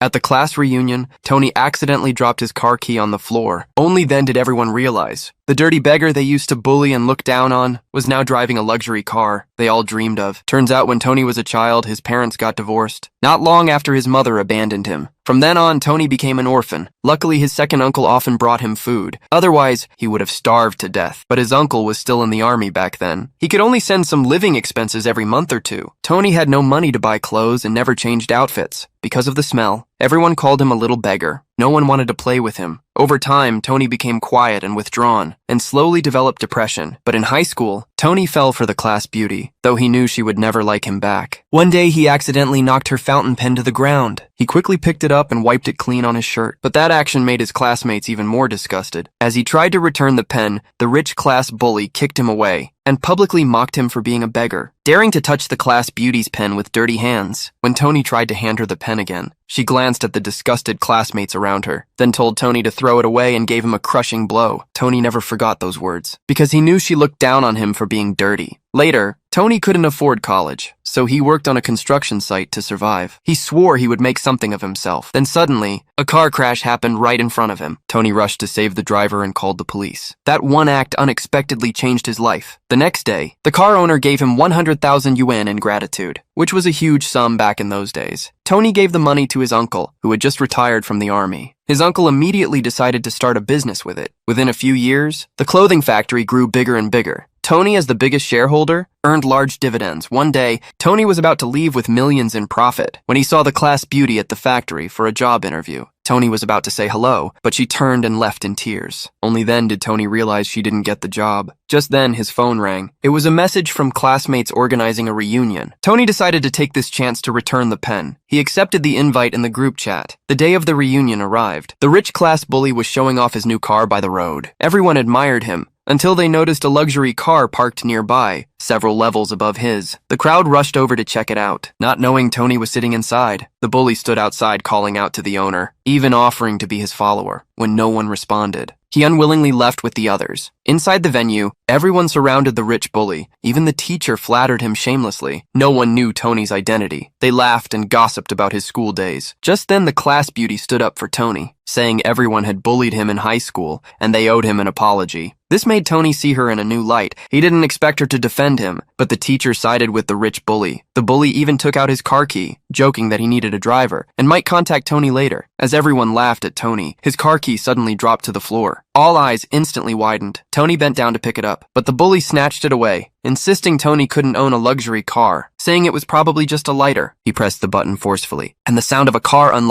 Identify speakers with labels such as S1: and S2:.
S1: At the class reunion, Tony accidentally dropped his car key on the floor. Only then did everyone realize the dirty beggar they used to bully and look down on was now driving a luxury car they all dreamed of. Turns out when Tony was a child, his parents got divorced. Not long after his mother abandoned him. From then on, Tony became an orphan. Luckily, his second uncle often brought him food. Otherwise, he would have starved to death. But his uncle was still in the army back then. He could only send some living expenses every month or two. Tony had no money to buy clothes and never changed outfits. Because of the smell, everyone called him a little beggar. No one wanted to play with him. Over time, Tony became quiet and withdrawn, and slowly developed depression. But in high school, Tony fell for the class beauty, though he knew she would never like him back. One day, he accidentally knocked her fountain pen to the ground. He quickly picked it up and wiped it clean on his shirt. But that action made his classmates even more disgusted. As he tried to return the pen, the rich class bully kicked him away and publicly mocked him for being a beggar, daring to touch the class beauty's pen with dirty hands. When Tony tried to hand her the pen again, she glanced at the disgusted classmates around her, then told Tony to throw it away and gave him a crushing blow. Tony never forgot those words, because he knew she looked down on him for being dirty. Later, Tony couldn't afford college, so he worked on a construction site to survive. He swore he would make something of himself. Then suddenly, a car crash happened right in front of him. Tony rushed to save the driver and called the police. That one act unexpectedly changed his life. The next day, the car owner gave him 100,000 yuan in gratitude, which was a huge sum back in those days. Tony gave the money to his uncle, who had just retired from the army. His uncle immediately decided to start a business with it. Within a few years, the clothing factory grew bigger and bigger. Tony, as the biggest shareholder, earned large dividends. One day, Tony was about to leave with millions in profit when he saw the class beauty at the factory for a job interview. Tony was about to say hello, but she turned and left in tears. Only then did Tony realize she didn't get the job. Just then, his phone rang. It was a message from classmates organizing a reunion. Tony decided to take this chance to return the pen. He accepted the invite in the group chat. The day of the reunion arrived. The rich class bully was showing off his new car by the road. Everyone admired him, until they noticed a luxury car parked nearby, several levels above his. The crowd rushed over to check it out. Not knowing Tony was sitting inside, the bully stood outside calling out to the owner, even offering to be his follower, when no one responded. He unwillingly left with the others. Inside the venue, everyone surrounded the rich bully. Even the teacher flattered him shamelessly. No one knew Tony's identity. They laughed and gossiped about his school days. Just then, the class beauty stood up for Tony, saying everyone had bullied him in high school, and they owed him an apology. This made Tony see her in a new light. He didn't expect her to defend him, but the teacher sided with the rich bully. The bully even took out his car key, joking that he needed a driver, and might contact Tony later. As everyone laughed at Tony, his car key suddenly dropped to the floor. All eyes instantly widened. Tony bent down to pick it up, but the bully snatched it away, insisting Tony couldn't own a luxury car, saying it was probably just a lighter. He pressed the button forcefully, and the sound of a car unlocking